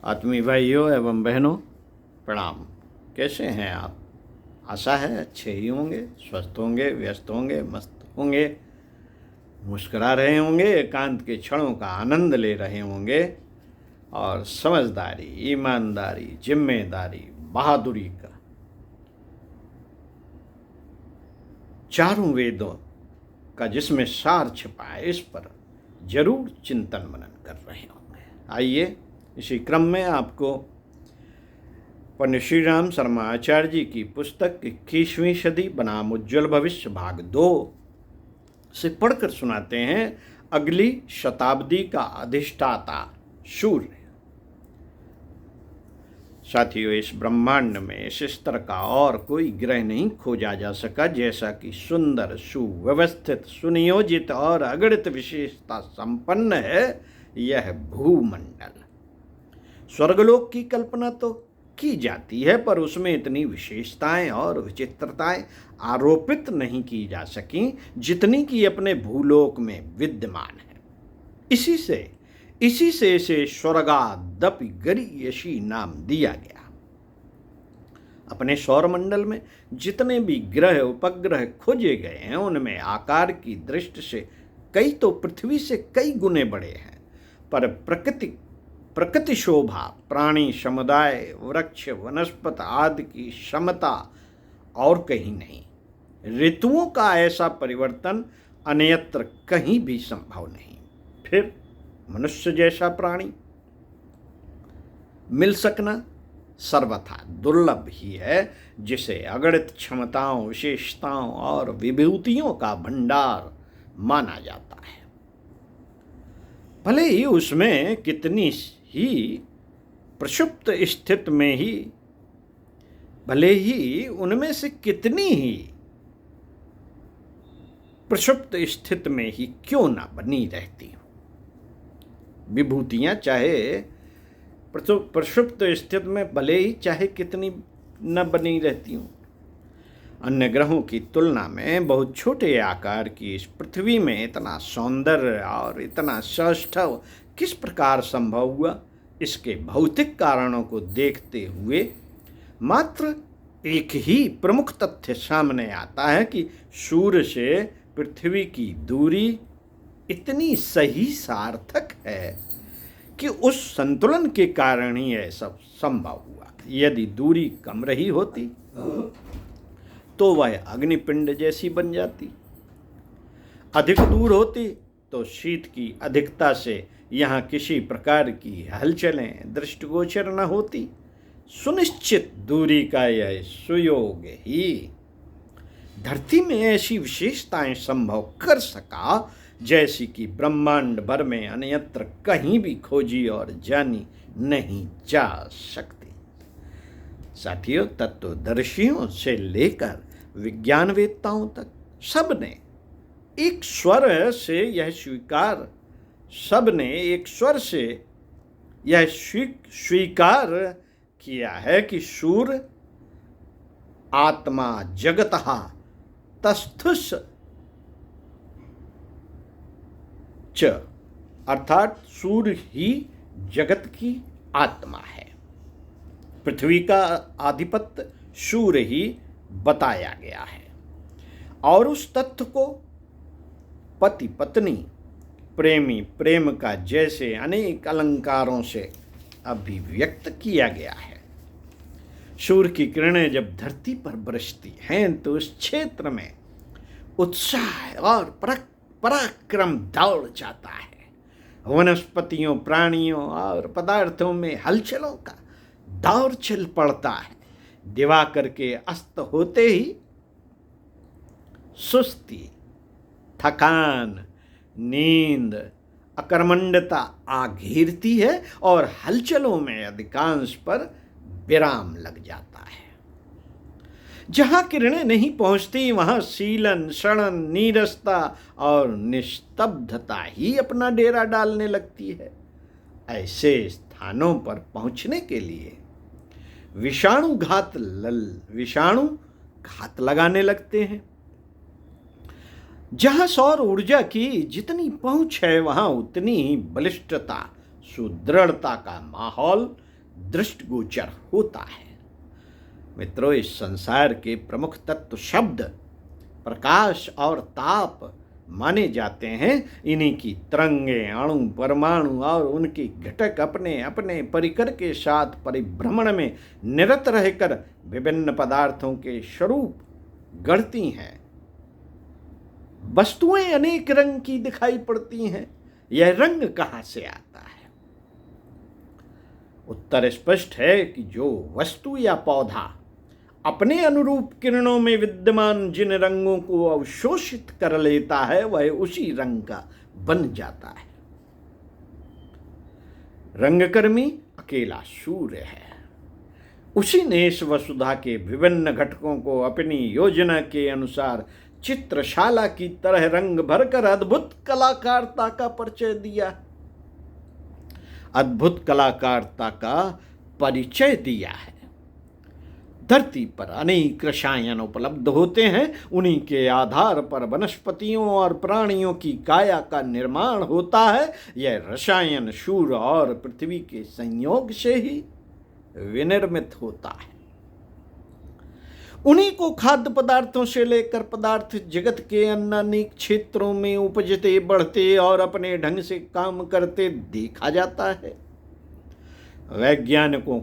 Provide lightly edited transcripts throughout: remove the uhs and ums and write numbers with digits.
आत्मीय भाइयों एवं बहनों, प्रणाम। कैसे हैं आप? आशा है अच्छे ही होंगे, स्वस्थ होंगे, व्यस्त होंगे, मस्त होंगे, मुस्कुरा रहे होंगे, एकांत के क्षणों का आनंद ले रहे होंगे और समझदारी, ईमानदारी, जिम्मेदारी, बहादुरी का चारों वेदों का जिसमें सार छिपा है, इस पर जरूर चिंतन मनन कर रहे होंगे। आइए इसी क्रम में आपको पंडित श्री राम शर्मा आचार्य जी की पुस्तक 21वीं सदी बनाम उज्ज्वल भविष्य भाग 2 से पढ़कर सुनाते हैं। अगली शताब्दी का अधिष्ठाता सूर्य। साथियों, इस ब्रह्मांड में इस स्तर का और कोई ग्रह नहीं खोजा जा सका जैसा कि सुंदर, सुव्यवस्थित, सुनियोजित और अगणित विशेषता संपन्न है यह भूमंडल। स्वर्गलोक की कल्पना तो की जाती है, पर उसमें इतनी विशेषताएं और विचित्रताएं आरोपित नहीं की जा सकी जितनी कि अपने भूलोक में विद्यमान है। इसी से इसे स्वर्गादपि गरीयसी नाम दिया गया। अपने सौरमंडल में जितने भी ग्रह उपग्रह खोजे गए हैं उनमें आकार की दृष्टि से कई तो पृथ्वी से कई गुने बड़े हैं, पर प्रकृति शोभा, प्राणी समुदाय, वृक्ष, वनस्पति आदि की क्षमता और कहीं नहीं। ऋतुओं का ऐसा परिवर्तन अन्यत्र कहीं भी संभव नहीं। फिर मनुष्य जैसा प्राणी मिल सकना सर्वथा दुर्लभ ही है, जिसे अगणित क्षमताओं, विशेषताओं और विभूतियों का भंडार माना जाता है। भले ही उसमें कितनी ही प्रक्षुप्त स्थिति में ही भले ही उनमें से कितनी ही प्रक्षुप्त स्थिति में ही क्यों ना बनी रहती हो, विभूतियां चाहे प्रक्षुप्त स्थिति में भले ही चाहे कितनी न बनी रहती हूँ। अन्य ग्रहों की तुलना में बहुत छोटे आकार की इस पृथ्वी में इतना सौंदर्य और इतना सौष्ठव किस प्रकार संभव हुआ, इसके भौतिक कारणों को देखते हुए मात्र एक ही प्रमुख तथ्य सामने आता है कि सूर्य से पृथ्वी की दूरी इतनी सही सार्थक है कि उस संतुलन के कारण ही यह सब संभव हुआ। यदि दूरी कम रही होती तो वह अग्निपिंड जैसी बन जाती, अधिक दूर होती तो शीत की अधिकता से यहाँ किसी प्रकार की हलचलें दृष्टिगोचर न होती। सुनिश्चित दूरी का यह सुयोग ही धरती में ऐसी विशेषताएं संभव कर सका जैसी कि ब्रह्मांड भर में अन्यत्र कहीं भी खोजी और जानी नहीं जा सकती। साथियों, तत्वदर्शियों से लेकर विज्ञानवेत्ताओं तक सबने एक स्वर से यह स्वीकार किया है कि सूर्य आत्मा जगतः तस्थुस च, अर्थात सूर्य ही जगत की आत्मा है। पृथ्वी का आधिपत्य सूर्य ही बताया गया है और उस तथ्य को पति पत्नी, प्रेमी प्रेम का जैसे अनेक अलंकारों से अभिव्यक्त किया गया है। सूर्य की किरणें जब धरती पर बरसती हैं तो उस क्षेत्र में उत्साह और पराक्रम दौड़ जाता है। वनस्पतियों, प्राणियों और पदार्थों में हलचलों का दौर चल पड़ता है। दिवाकर के अस्त होते ही सुस्ती, थकान, नींद, अकर्मण्यता आ घेरती है और हलचलों में अधिकांश पर विराम लग जाता है। जहां किरणें नहीं पहुंचती वहां शीलन, क्षणन, नीरसता और निस्तब्धता ही अपना डेरा डालने लगती है। ऐसे स्थानों पर पहुंचने के लिए विषाणु घात लगाने लगते हैं। जहां सौर ऊर्जा की जितनी पहुंच है वहां उतनी ही बलिष्ठता, सुदृढ़ता का माहौल दृष्टिगोचर होता है। मित्रों, इस संसार के प्रमुख तत्व शब्द, प्रकाश और ताप माने जाते हैं। इन्हीं की तरंगे, अणु, परमाणु और उनके घटक अपने अपने परिकर के साथ परिभ्रमण में निरत रहकर विभिन्न पदार्थों के स्वरूप गढ़ती हैं। वस्तुएं अनेक रंग की दिखाई पड़ती हैं। यह रंग कहाँ से आता है? उत्तर स्पष्ट है कि जो वस्तु या पौधा अपने अनुरूप किरणों में विद्यमान जिन रंगों को अवशोषित कर लेता है, वह उसी रंग का बन जाता है। रंगकर्मी अकेला सूर्य है। उसी ने इस वसुधा के विभिन्न घटकों को अपनी योजना के अनुसार चित्रशाला की तरह रंग भरकर अद्भुत कलाकारिता का परिचय दिया, अद्भुत कलाकारिता का परिचय दिया है। धरती पर अनेक रसायन उपलब्ध होते हैं। उन्हीं के आधार पर वनस्पतियों और प्राणियों की काया का निर्माण होता है। यह रसायन सूर्य और पृथ्वी के संयोग से ही विनिर्मित होता है। उन्हीं को खाद्य पदार्थों से लेकर पदार्थ जगत के अन्य अनेक क्षेत्रों में उपजते, बढ़ते और अपने ढंग से काम करते देखा जाता है। वैज्ञानिकों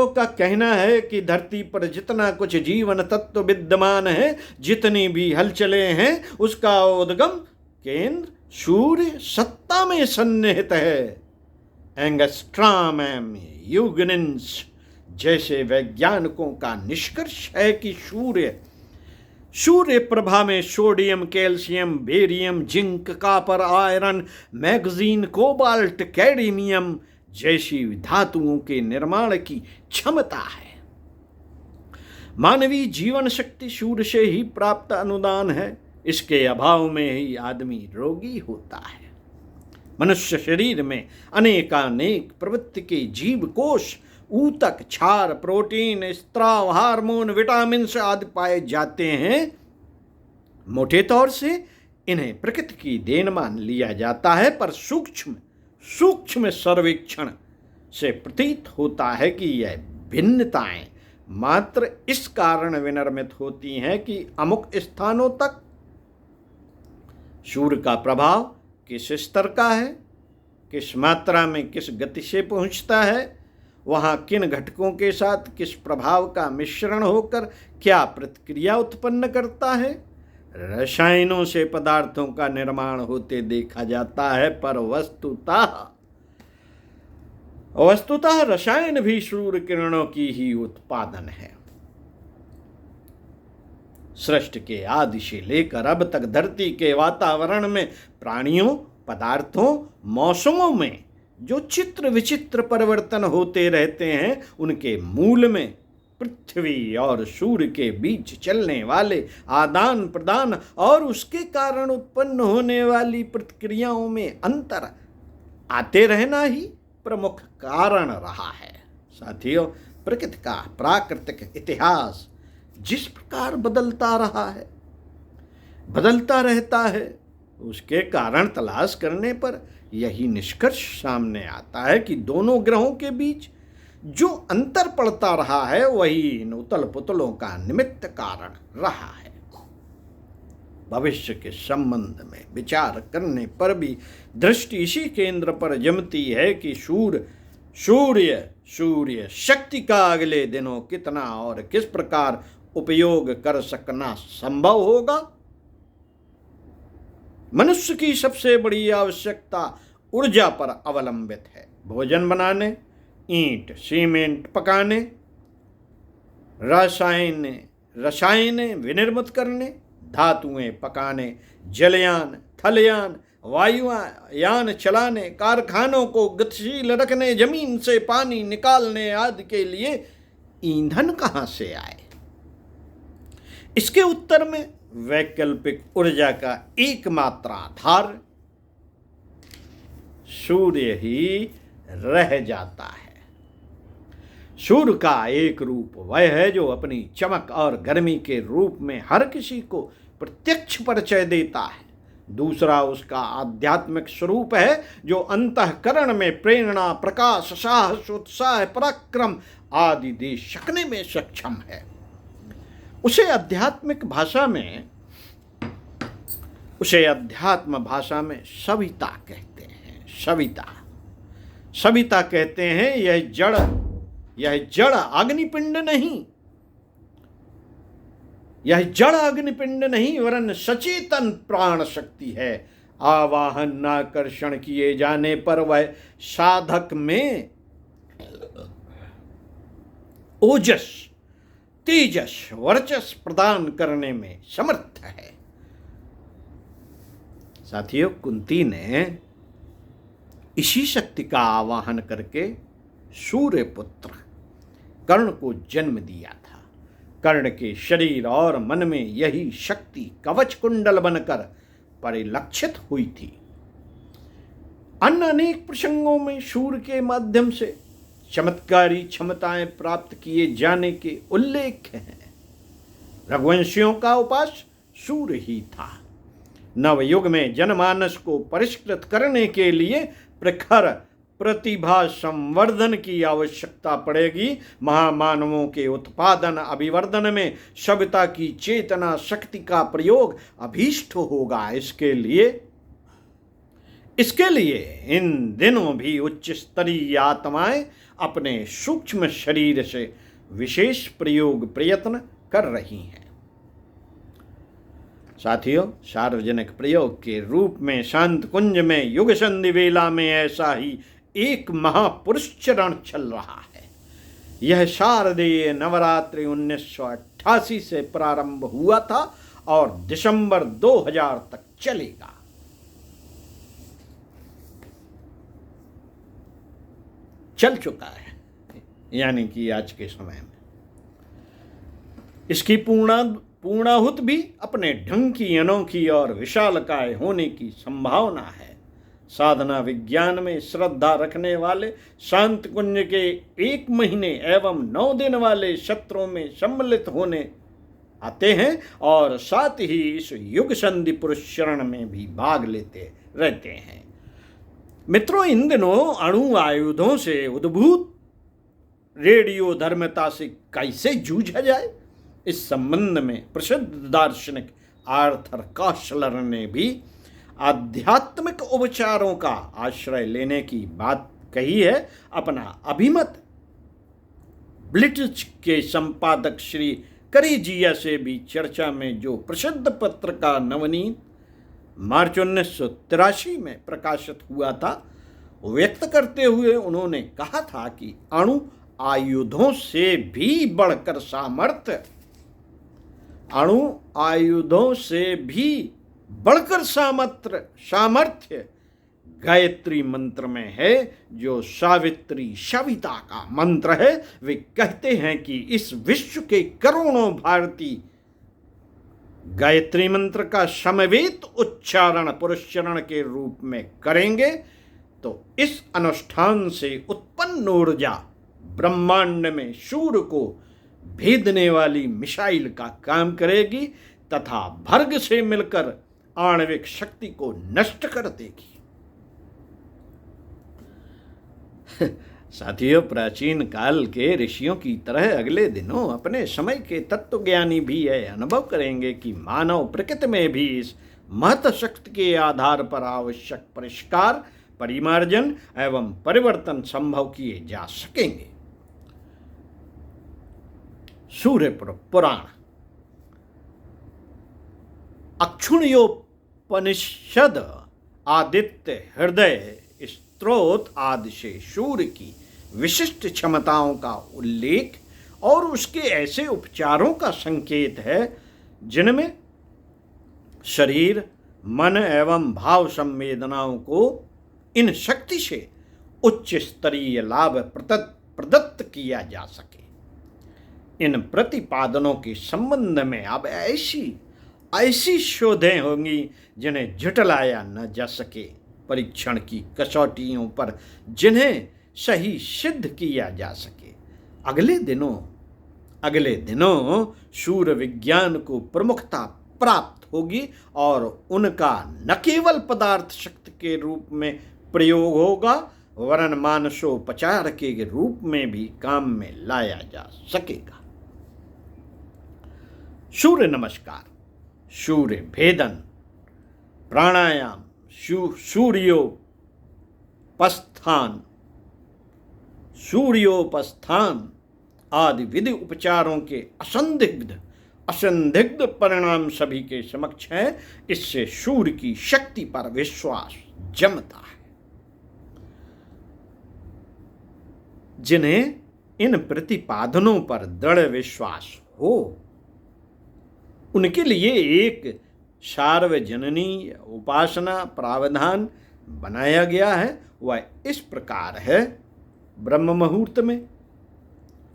का कहना है कि धरती पर जितना कुछ जीवन तत्व विद्यमान है, जितनी भी हलचलें हैं, उसका उद्गम केंद्र सूर्य सत्ता में सन्निहित है। एंगस्ट्रॉम एम यूगनिन्स जैसे वैज्ञानिकों का निष्कर्ष है कि सूर्य प्रभा में sodium, calcium, barium, zinc, copper, iron, manganese, cobalt, cadmium जैसी धातुओं के निर्माण की क्षमता है। मानवीय जीवन शक्ति सूर्य से ही प्राप्त अनुदान है। इसके अभाव में ही आदमी रोगी होता है। मनुष्य शरीर में अनेकानेक प्रवृत्ति के जीव कोष, ऊतक, क्षार, प्रोटीन, स्त्राव, हार्मोन, विटामिन आदि पाए जाते हैं। मोटे तौर से इन्हें प्रकृति की देन मान लिया जाता है, पर सूक्ष्म सर्वेक्षण से प्रतीत होता है कि यह भिन्नताएं मात्र इस कारण विनिर्मित होती हैं कि अमुक स्थानों तक सूर्य का प्रभाव किस स्तर का है, किस मात्रा में, किस गति से पहुंचता है, वहाँ किन घटकों के साथ किस प्रभाव का मिश्रण होकर क्या प्रतिक्रिया उत्पन्न करता है। रसायनों से पदार्थों का निर्माण होते देखा जाता है, पर वस्तुतः रसायन भी सूर्य किरणों की ही उत्पादन है। सृष्टि के आदि से लेकर अब तक धरती के वातावरण में प्राणियों, पदार्थों, मौसमों में जो चित्र विचित्र परिवर्तन होते रहते हैं, उनके मूल में पृथ्वी और सूर्य के बीच चलने वाले आदान प्रदान और उसके कारण उत्पन्न होने वाली प्रतिक्रियाओं में अंतर आते रहना ही प्रमुख कारण रहा है। साथियों, प्रकृति का प्राकृतिक इतिहास जिस प्रकार बदलता रहता है, उसके कारण तलाश करने पर यही निष्कर्ष सामने आता है कि दोनों ग्रहों के बीच जो अंतर पड़ता रहा है, वही इन उतल पुतलों का निमित्त कारण रहा है। भविष्य के संबंध में विचार करने पर भी दृष्टि इसी केंद्र पर जमती है कि सूर्य शक्ति का अगले दिनों कितना और किस प्रकार उपयोग कर सकना संभव होगा। मनुष्य की सबसे बड़ी आवश्यकता ऊर्जा पर अवलंबित है। भोजन बनाने, ईंट सीमेंट पकाने, रसायन विनिर्मित करने, धातुएं पकाने, जलयान, थलयान, वायुयान चलाने, कारखानों को गतिशील रखने, जमीन से पानी निकालने आदि के लिए ईंधन कहाँ से आए? इसके उत्तर में वैकल्पिक ऊर्जा का एकमात्र आधार सूर्य ही रह जाता है। सूर्य का एक रूप वह है जो अपनी चमक और गर्मी के रूप में हर किसी को प्रत्यक्ष परिचय देता है। दूसरा उसका आध्यात्मिक स्वरूप है जो अंतःकरण में प्रेरणा, प्रकाश, साहस, उत्साह, पराक्रम आदि दे सकने में सक्षम है। उसे अध्यात्म भाषा में सविता कहते हैं। सविता कहते हैं यह जड़ अग्निपिंड नहीं वरन सचेतन प्राण शक्ति है। आवाहन आकर्षण किए जाने पर वह साधक में ओजस, तेजस, वर्चस प्रदान करने में समर्थ है। साथियों, कुंती ने इसी शक्ति का आवाहन करके सूर्य पुत्र कर्ण को जन्म दिया था। कर्ण के शरीर और मन में यही शक्ति कवच कुंडल बनकर परिलक्षित हुई थी। अन्य अनेक प्रसंगों में सूर्य के माध्यम से चमत्कारी क्षमताएं प्राप्त किए जाने के उल्लेख हैं। रघुवंशियों का उपास्य सूर्य ही था। नवयुग में जनमानस को परिष्कृत करने के लिए प्रखर प्रतिभा संवर्धन की आवश्यकता पड़ेगी। महामानवों के उत्पादन अभिवर्धन में सविता की चेतना शक्ति का प्रयोग अभीष्ट होगा। इसके लिए इन दिनों भी उच्च स्तरीय आत्माएं अपने सूक्ष्म शरीर से विशेष प्रयत्न कर रही हैं। साथियों, सार्वजनिक प्रयोग के रूप में शांत कुंज में युग संधि वेला में ऐसा ही एक महापुरुष चरण चल रहा है। यह शारदीय नवरात्रि 1988 से प्रारंभ हुआ था और दिसंबर 2000 तक चलेगा। चल चुका है, यानी कि आज के समय में इसकी पूर्णाहुत भी अपने ढंग की अनोखी और विशालकाय होने की संभावना है। साधना विज्ञान में श्रद्धा रखने वाले शांत कुंज के 1 महीने एवं 9 दिन वाले सत्रों में सम्मिलित होने आते हैं और साथ ही इस युग संधि पुरुष चरण में भी भाग लेते रहते हैं। मित्रों, इन दिनों अणु आयुधों से उद्भूत रेडियो धर्मता से कैसे जूझा जाए, इस संबंध में प्रसिद्ध दार्शनिक आर्थर कॉशलर ने भी आध्यात्मिक उपचारों का आश्रय लेने की बात कही है। अपना अभिमत ब्लिट्ज के संपादक श्री करीजिया से भी चर्चा में जो प्रसिद्ध पत्र का नवनीत मार्च 1983 में प्रकाशित हुआ था, व्यक्त करते हुए उन्होंने कहा था कि अणु आयुधों से भी बढ़कर सामर्थ्य गायत्री मंत्र में है, जो सावित्री सविता का मंत्र है। वे कहते हैं कि इस विश्व के करोड़ों भारतीय गायत्री मंत्र का समवेत उच्चारण पुरुष चरण के रूप में करेंगे तो इस अनुष्ठान से उत्पन्न ऊर्जा ब्रह्मांड में सूर्य को भेदने वाली मिसाइल का काम करेगी तथा भर्ग से मिलकर आणविक शक्ति को नष्ट कर देगी। साथियों, प्राचीन काल के ऋषियों की तरह अगले दिनों अपने समय के तत्वज्ञानी भी यह अनुभव करेंगे कि मानव प्रकृति में भी इस महत शक्ति के आधार पर आवश्यक परिष्कार, परिमार्जन एवं परिवर्तन संभव किए जा सकेंगे। सूर्य पुराण अक्षुण्योपनिषद आदित्य हृदय स्त्रोत आदि से सूर्य की विशिष्ट क्षमताओं का उल्लेख और उसके ऐसे उपचारों का संकेत है जिनमें शरीर, मन एवं भाव संवेदनाओं को इन शक्ति से उच्च स्तरीय लाभ प्रदत्त किया जा सके। इन प्रतिपादनों के संबंध में अब ऐसी शोधें होंगी जिन्हें झुठलाया न जा सके, परीक्षण की कसौटियों पर जिन्हें सही सिद्ध किया जा सके। अगले दिनों सूर्य विज्ञान को प्रमुखता प्राप्त होगी और उनका न केवल पदार्थ शक्ति के रूप में प्रयोग होगा वरन मानसोपचार के रूप में भी काम में लाया जा सकेगा। सूर्य नमस्कार, सूर्य भेदन, प्राणायाम, सूर्योपस्थान आदि विधि उपचारों के असंदिग्ध परिणाम सभी के समक्ष है। इससे सूर्य की शक्ति पर विश्वास जमता है। जिन्हें इन प्रतिपादनों पर दृढ़ विश्वास हो उनके लिए एक सार्वजनीन उपासना प्रावधान बनाया गया है। वह इस प्रकार है। ब्रह्म मुहूर्त में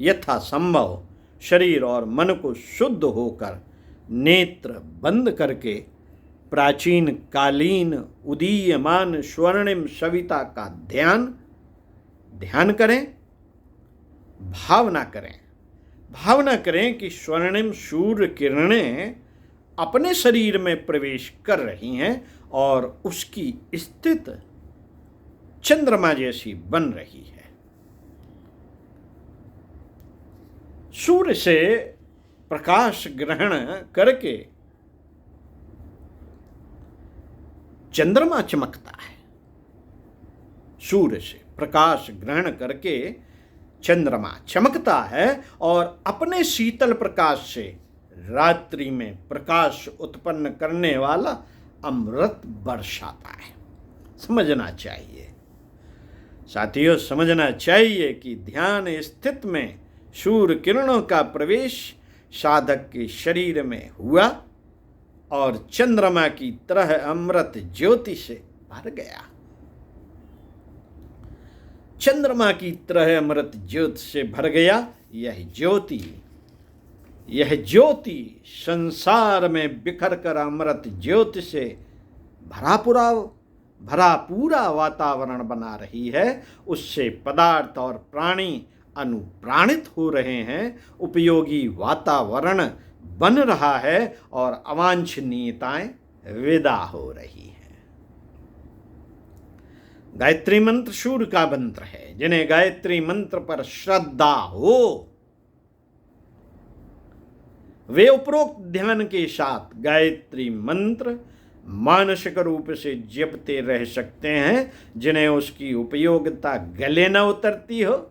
यथासंभव शरीर और मन को शुद्ध होकर नेत्र बंद करके प्राचीन कालीन उदीयमान स्वर्णिम सविता का ध्यान करें, भावना करें कि स्वर्णिम सूर्य किरणें अपने शरीर में प्रवेश कर रही हैं और उसकी स्थिति चंद्रमा जैसी बन रही है। सूर्य से प्रकाश ग्रहण करके चंद्रमा चमकता है। सूर्य से प्रकाश ग्रहण करके चंद्रमा चमकता है और अपने शीतल प्रकाश से रात्रि में प्रकाश उत्पन्न करने वाला अमृत बरसाता है। समझना चाहिए साथियों, समझना चाहिए कि ध्यान स्थिति में सूर्य किरणों का प्रवेश साधक के शरीर में हुआ और चंद्रमा की तरह अमृत ज्योति से भर गया। चंद्रमा की तरह अमृत ज्योति से भर गया। यह ज्योति संसार में बिखर कर अमृत ज्योति से भरा पूरा वातावरण बना रही है। उससे पदार्थ और प्राणी अनुप्राणित हो रहे हैं। उपयोगी वातावरण बन रहा है और अवांछनीयताएं विदा हो रही हैं। गायत्री मंत्र सूर्य का मंत्र है। जिन्हें गायत्री मंत्र पर श्रद्धा हो वे उपरोक्त ध्यान के साथ गायत्री मंत्र मानसिक रूप से जपते रह सकते हैं। जिन्हें उसकी उपयोगिता गले न उतरती हो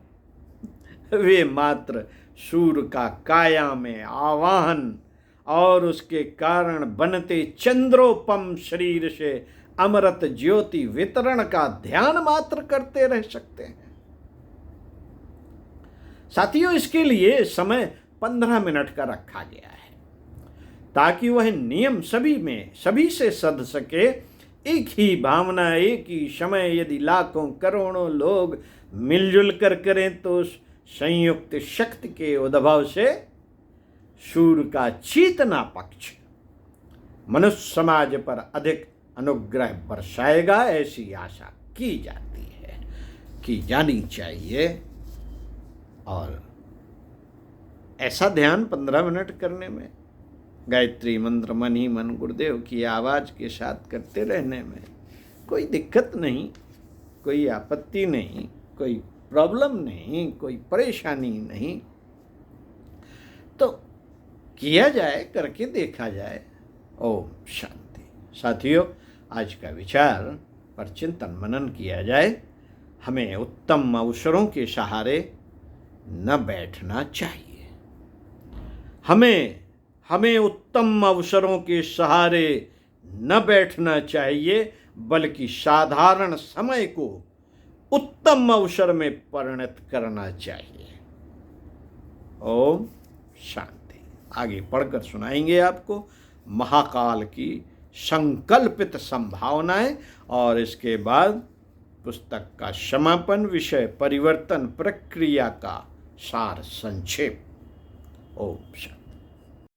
वे मात्र सूर्य का काया में आवाहन और उसके कारण बनते चंद्रोपम शरीर से अमृत ज्योति वितरण का ध्यान मात्र करते रह सकते हैं। साथियों, इसके लिए समय 15 मिनट का रखा गया है ताकि वह नियम सभी से सध सके। एक ही भावना एक ही समय यदि लाखों करोड़ों लोग मिलजुल कर करें तो संयुक्त शक्ति के उद्भव से सूर्य का चेतना पक्ष मनुष्य समाज पर अधिक अनुग्रह बरसाएगा। ऐसी आशा की जाती है, की जानी चाहिए। और ऐसा ध्यान 15 मिनट करने में, गायत्री मंत्र मन ही मन गुरुदेव की आवाज़ के साथ करते रहने में कोई दिक्कत नहीं, कोई आपत्ति नहीं, कोई प्रॉब्लम नहीं, कोई परेशानी नहीं। तो किया जाए, करके देखा जाए। ओम शांति। साथियों, आज का विचार पर चिंतन मनन किया जाए। हमें उत्तम अवसरों के सहारे न बैठना चाहिए। हमें उत्तम अवसरों के सहारे न बैठना चाहिए, बल्कि साधारण समय को उत्तम अवसर में परिणत करना चाहिए। ओम शांति। आगे पढ़कर सुनाएंगे आपको महाकाल की संकल्पित संभावनाएं और इसके बाद पुस्तक का समापन, विषय परिवर्तन प्रक्रिया का सार संक्षेप। ओम शांति।